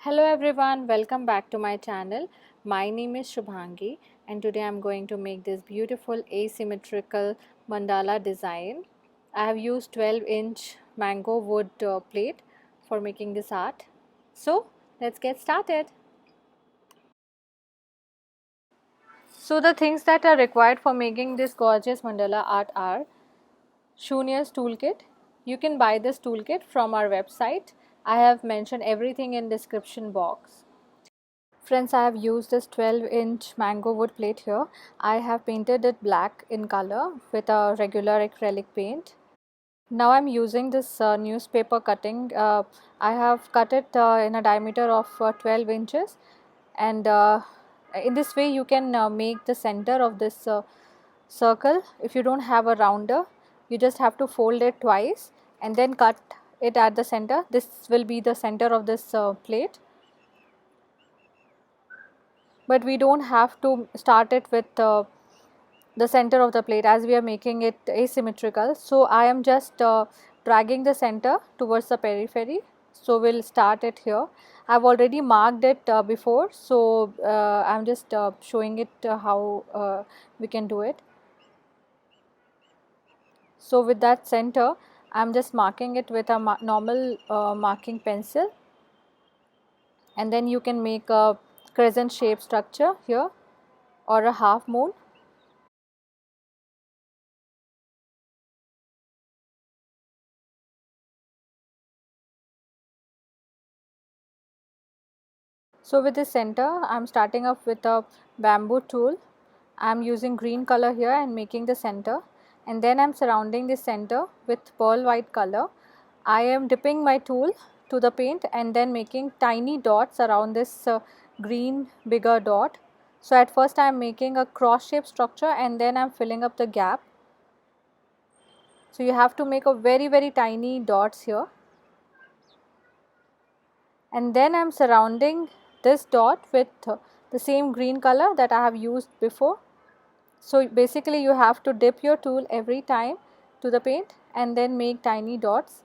Hello everyone, welcome back to my channel. My name is Shubhangi and today I'm going to make this beautiful asymmetrical mandala design. I have used 12-inch mango wood plate for making this art. So let's get started. So the things that are required for making this gorgeous mandala art are Shunya's toolkit. You can buy this toolkit from our website. I have mentioned everything in description box. Friends, I have used this 12-inch mango wood plate here. I have painted it black in color with a regular acrylic paint. Now I'm using this newspaper cutting. I have cut it in a diameter of 12 inches, and in this way you can make the center of this circle. If you don't have a rounder, you just have to fold it twice and then cut it at the center. This will be the center of this plate. But we don't have to start it with the center of the plate as we are making it asymmetrical. So I am just dragging the center towards the periphery. So we'll start it here. I've already marked it before, so I'm just showing it how we can do it. So with that center, I'm just marking it with a normal marking pencil, and then you can make a crescent shape structure here or a half moon. So with the center, I am starting off with a bamboo tool. I am using green color here and making the center, and then I am surrounding the center with pearl white color. I am dipping my tool to the paint and then making tiny dots around this green bigger dot. So at first I am making a cross shape structure and then I am filling up the gap. So you have to make a very tiny dots here, and then I am surrounding this dot with the same green color that I have used before. So basically you have to dip your tool every time to the paint and then make tiny dots.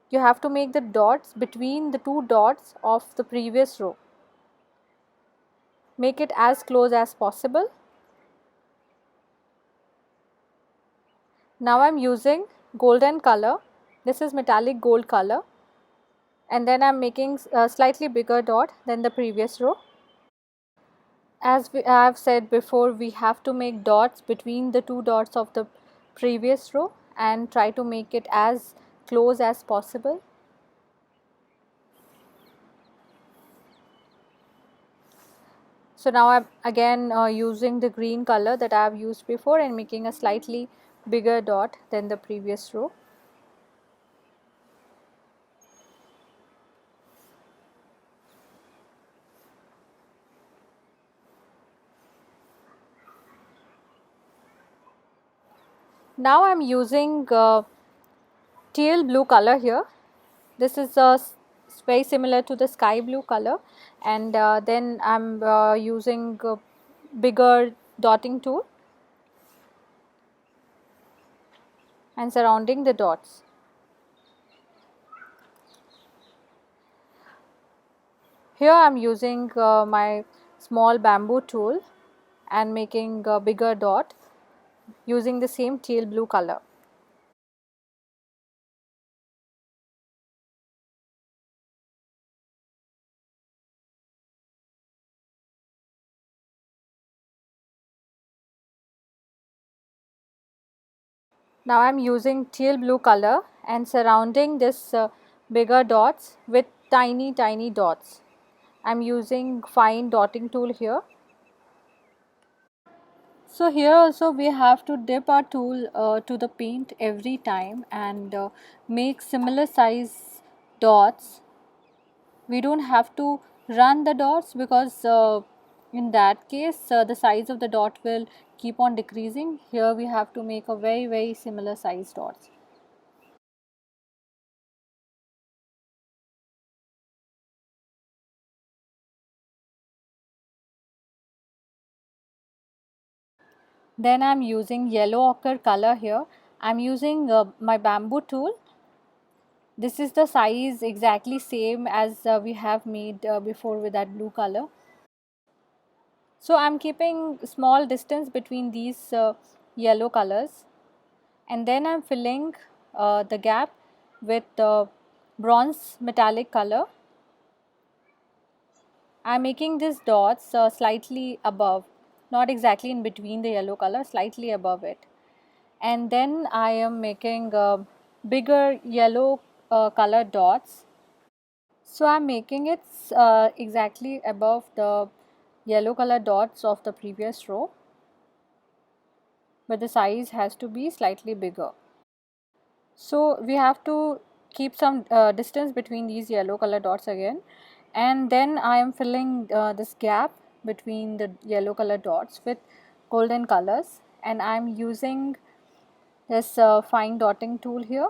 You have to make the dots between the two dots of the previous row. Make it as close as possible. Now I am using golden color. This is metallic gold color, and then I am making a slightly bigger dot than the previous row. As I have said before, we have to make dots between the two dots of the previous row and try to make it as close as possible. So now I'm again using the green color that I have used before and making a slightly bigger dot than the previous row. Now I'm using teal blue color here. This is very similar to the sky blue color, and then I'm using bigger dotting tool and surrounding the dots. Here I am using my small bamboo tool and making a bigger dot using the same teal blue color. Now I am using teal blue color and surrounding this bigger dots with tiny dots. I am using fine dotting tool here. So here also we have to dip our tool to the paint every time and make similar size dots. We don't have to run the dots because in that case the size of the dot will keep on decreasing. Here we have to make a very similar size dots. Then I am using yellow ochre color here. I am using my bamboo tool This is the size exactly same as we have made before with that blue color. So I'm keeping small distance between these yellow colors, and then I'm filling the gap with the bronze metallic color. I'm making these dots slightly above, not exactly in between the yellow color, slightly above it. And then I am making bigger yellow color dots. So I'm making it exactly above the yellow color dots of the previous row, but the size has to be slightly bigger. So we have to keep some distance between these yellow color dots again, and then I am filling this gap between the yellow color dots with golden colors, and I am using this fine dotting tool here.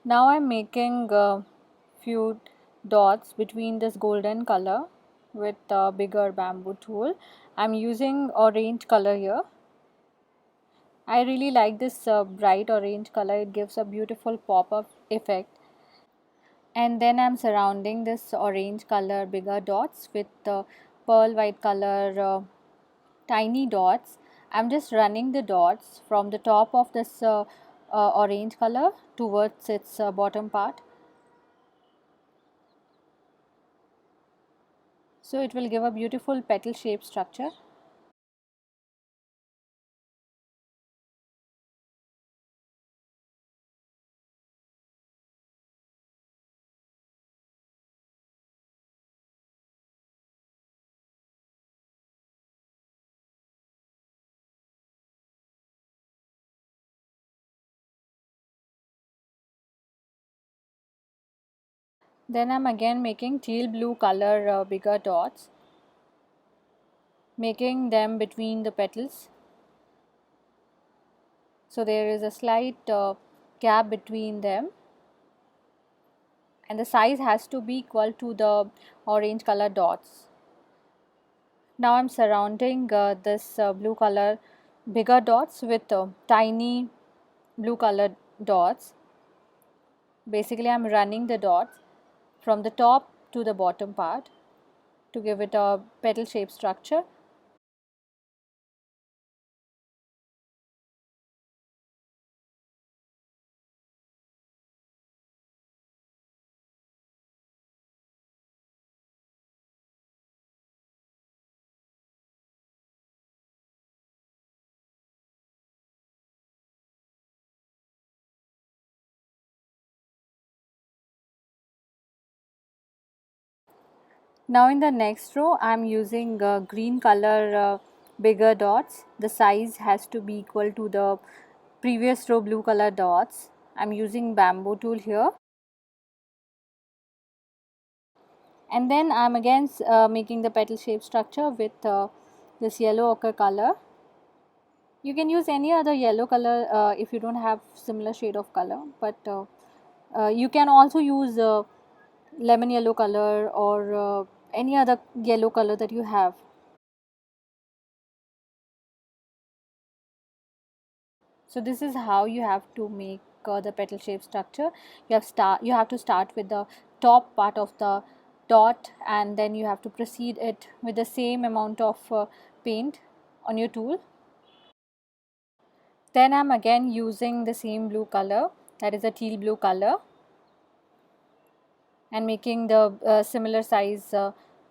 Now I am making few dots between this golden color with a bigger bamboo tool. I am using orange color here. I really like this bright orange color, it gives a beautiful pop-up effect. And then I'm surrounding this orange color bigger dots with the pearl white color tiny dots. I'm just running the dots from the top of this orange color towards its bottom part. So it will give a beautiful petal shaped structure. Then I'm again making teal blue color bigger dots, making them between the petals. So there is a slight gap between them, and the size has to be equal to the orange color dots. Now I'm surrounding this blue color bigger dots with tiny blue colored dots. Basically I'm running the dots from the top to the bottom part to give it a petal shaped structure. Now in the next row I am using green color bigger dots. The size has to be equal to the previous row blue color dots. I am using bamboo tool here, and then I am again making the petal shape structure with this yellow ochre color. You can use any other yellow color if you don't have similar shade of color, but you can also use lemon yellow color or any other yellow color that you have. So this is how you have to make the petal shape structure. You have to start with the top part of the dot, and then you have to proceed it with the same amount of paint on your tool. Then I'm again using the same blue color, that is a teal blue color, and making the similar size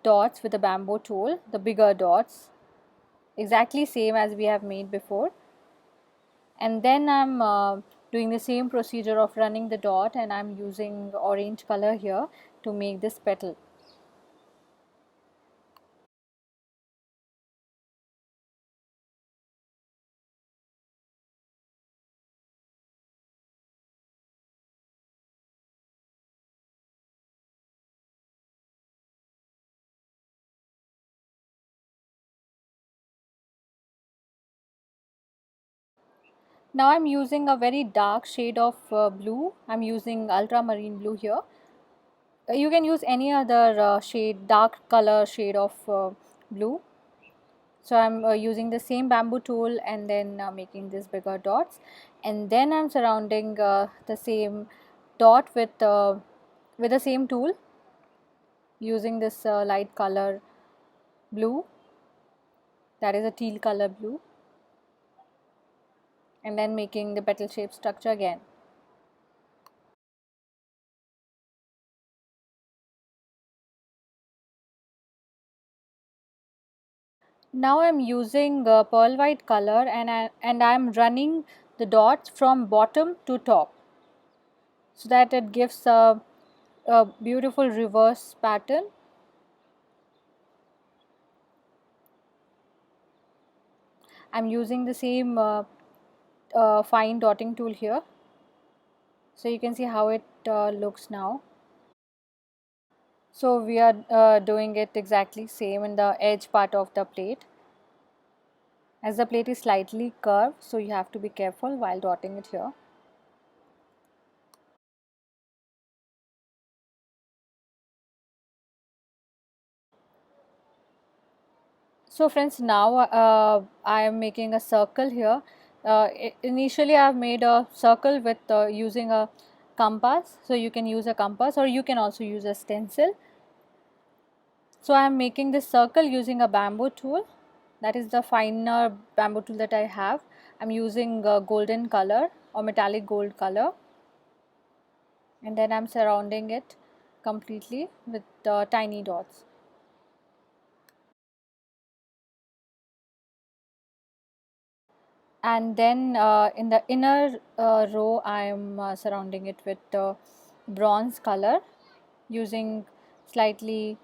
dots with the bamboo tool, the bigger dots, exactly same as we have made before. And then I'm doing the same procedure of running the dot, and I'm using orange color here to make this petal. Now I'm using a very dark shade of blue. I'm using ultramarine blue here, You can use any other shade, dark color shade of blue. So I'm using the same bamboo tool and then making these bigger dots, and then I'm surrounding the same dot with the same tool using this light color blue, that is a teal color blue, and then making the petal shape structure again. Now I'm using pearl white color, and I'm running the dots from bottom to top so that it gives a beautiful reverse pattern. I'm using the same fine dotting tool here, so you can see how it looks now. So we are doing it exactly same in the edge part of the plate, as the plate is slightly curved, so you have to be careful while dotting it here. So friends, now I am making a circle here. Initially I have made a circle with using a compass, so you can use a compass or you can also use a stencil. So I am making this circle using a bamboo tool, that is the finer bamboo tool that I have. I am using golden color or metallic gold color, and then I am surrounding it completely with tiny dots. And then in the inner row I am surrounding it with bronze color using slightly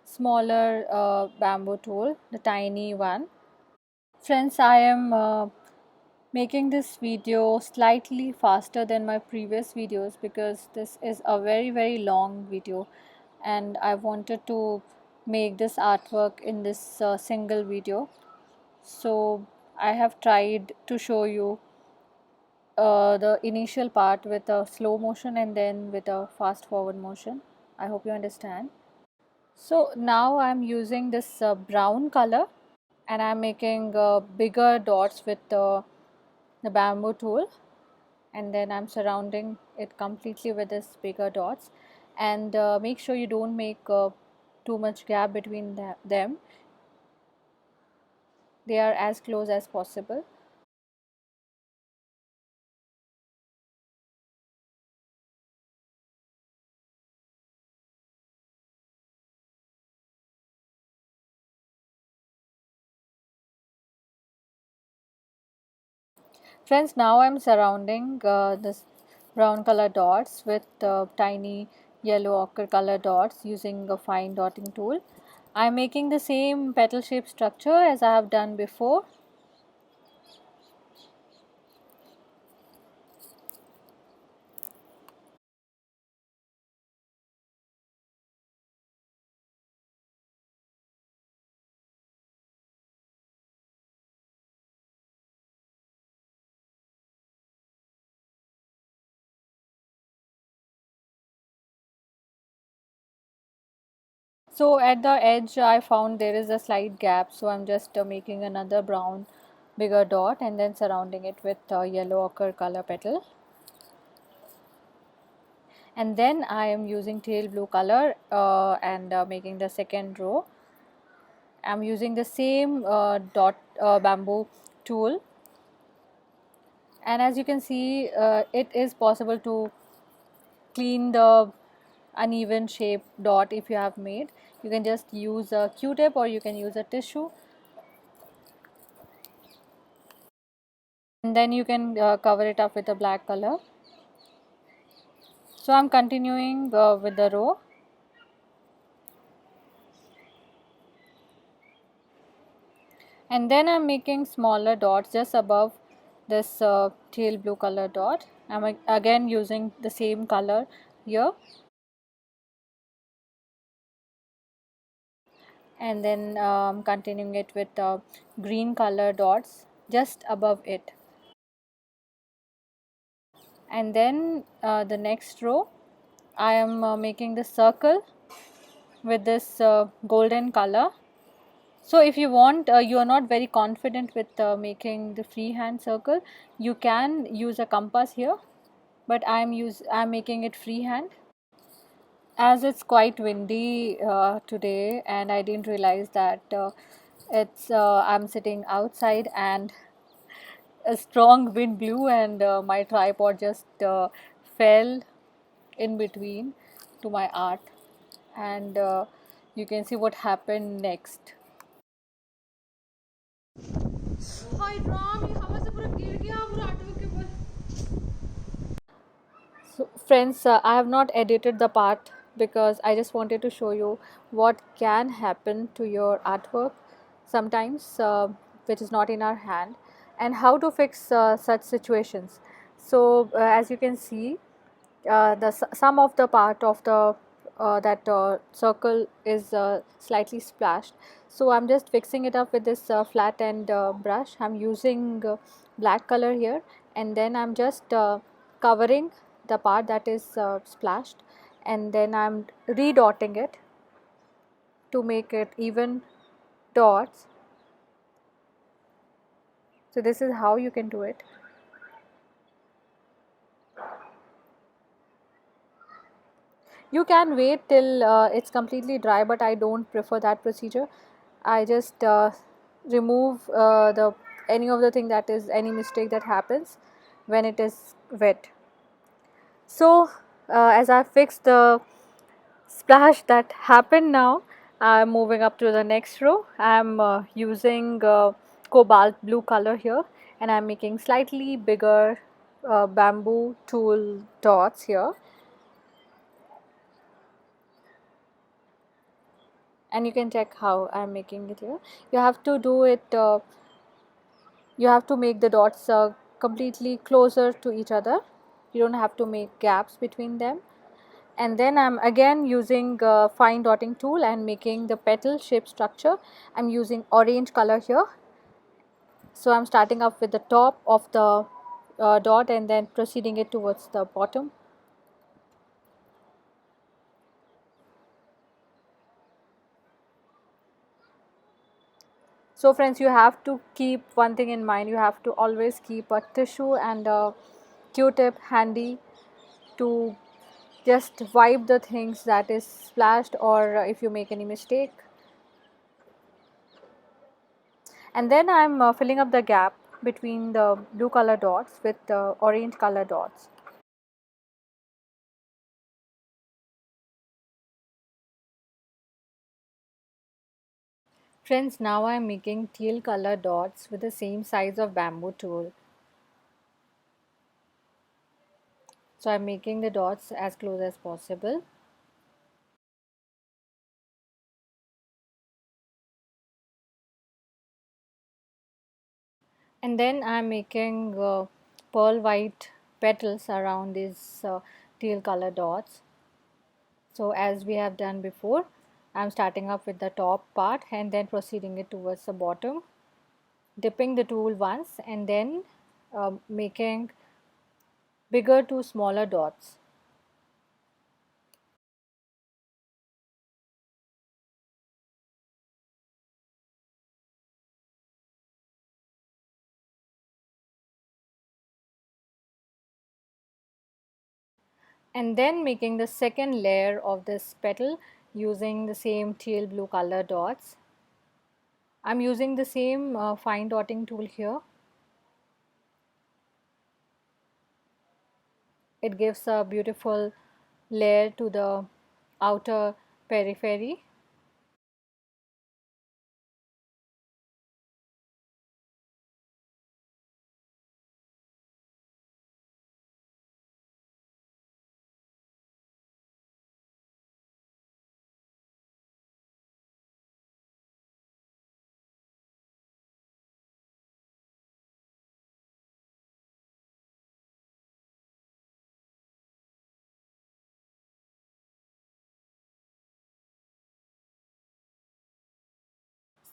smaller bamboo tool, the tiny one. Friends, I am making this video slightly faster than my previous videos because this is a very long video, and I wanted to make this artwork in this single video. So I have tried to show you the initial part with a slow motion and then with a fast forward motion. I hope you understand. So now I'm using this brown color, and I'm making bigger dots with the bamboo tool, and then I'm surrounding it completely with this bigger dots, and make sure you don't make too much gap between them. They are as close as possible. Friends, now I'm surrounding this brown color dots with tiny yellow ochre color dots using a fine dotting tool. I'm making the same petal shape structure as I have done before. So at the edge I found there is a slight gap, so I'm just making another brown bigger dot and then surrounding it with yellow ochre color petal. And then I am using teal blue color and making the second row. I'm using the same dot bamboo tool, and as you can see it is possible to clean the uneven shape dot. If you have made, you can just use a q-tip or you can use a tissue, and then you can cover it up with a black color. So I'm continuing with the row, and then I'm making smaller dots just above this teal blue color dot. I'm again using the same color here, and then continuing it with green color dots just above it. And then the next row I am making this circle with this golden color. So if you want, you are not very confident with making the freehand circle, you can use a compass here, but I'm making it freehand. As it's quite windy today, and I didn't realize that it's I'm sitting outside and a strong wind blew, and my tripod just fell in between to my art, and you can see what happened next. Hi drum ये हवा से पूरा गिर गया पूरा artwork के ऊपर. So, friends, I have not edited the part because I just wanted to show you what can happen to your artwork sometimes, which is not in our hand, and how to fix such situations. So, as you can see, some of the part of the that circle is slightly splashed. So I'm just fixing it up with this flat end brush. I'm using black color here, and then I'm just covering the part that is splashed, and then I'm redotting it to make it even dots. So this is how you can do it. You can wait till it's completely dry, but I don't prefer that procedure. I just remove the any of the thing that is any mistake that happens when it is wet. So as I fixed the splash that happened now, I'm moving up to the next row. I'm using cobalt blue color here, and I'm making slightly bigger bamboo tool dots here. And you can check how I'm making it here. You have to do it, you have to make the dots completely closer to each other. You don't have to make gaps between them. And then I'm again using fine dotting tool and making the petal shape structure. I'm using orange color here. So I'm starting up with the top of the dot and then proceeding it towards the bottom. So friends, you have to keep one thing in mind. You have to always keep a tissue and a Q-tip handy to just wipe the things that is splashed, or if you make any mistake. And then I'm filling up the gap between the blue color dots with the orange color dots. Friends, now I'm making teal color dots with the same size of bamboo tool. So I'm making the dots as close as possible. And then I'm making pearl white petals around these teal color dots. So as we have done before, I'm starting up with the top part and then proceeding it towards the bottom, dipping the tool once and then making bigger to smaller dots. And then making the second layer of this petal using the same teal blue color dots. I'm using the same fine dotting tool here. It gives a beautiful layer to the outer periphery.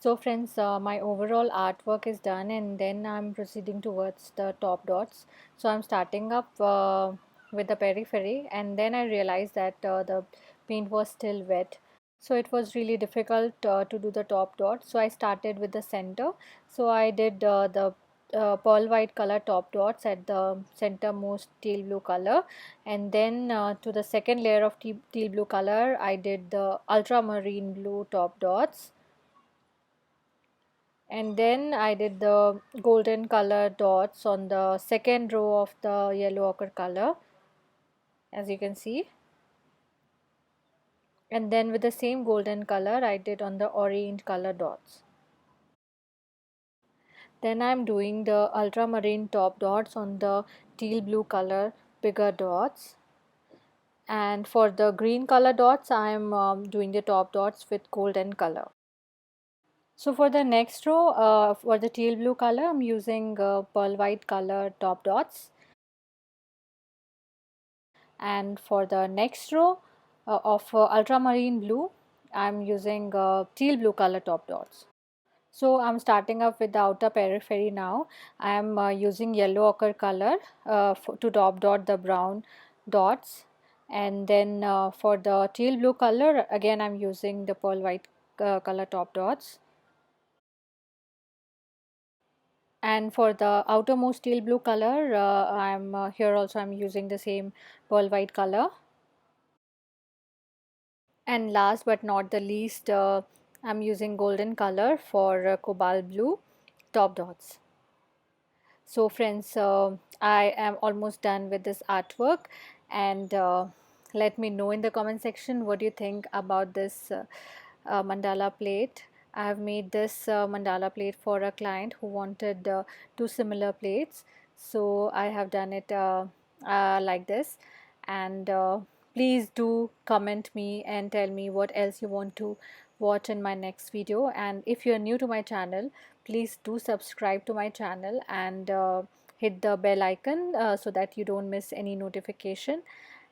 So friends, my overall artwork is done, and then I'm proceeding towards the top dots. So I'm starting up with the periphery, and then I realized that the paint was still wet. So it was really difficult to do the top dot. So I started with the center. So I did the pearl white color top dots at the centermost teal blue color, and then to the second layer of teal blue color I did the ultramarine blue top dots, and then I did the golden color dots on the second row of the yellow ochre color, as you can see, and then with the same golden color I did on the orange color dots. Then I'm doing the ultramarine top dots on the teal blue color bigger dots, and for the green color dots I'm doing the top dots with golden color. So for the next row, for the teal blue color, I'm using pearl white color top dots, and for the next row of ultramarine blue, I'm using teal blue color top dots. So I'm starting up with the outer periphery now. I'm using yellow ochre color to top dot the brown dots, and then for the teal blue color again I'm using the pearl white color top dots. And for the outermost teal blue color, I'm here also I'm using the same pearl white color. And last but not the least, I'm using golden color for cobalt blue top dots. So friends, I am almost done with this artwork, and let me know in the comment section what you think about this mandala plate. I have made this mandala plate for a client who wanted two similar plates, so I have done it like this. And please do comment me and tell me what else you want to watch in my next video. And if you are new to my channel, please do subscribe to my channel and hit the bell icon so that you don't miss any notification.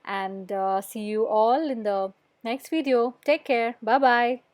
And see you all in the next video. Take care. Bye bye.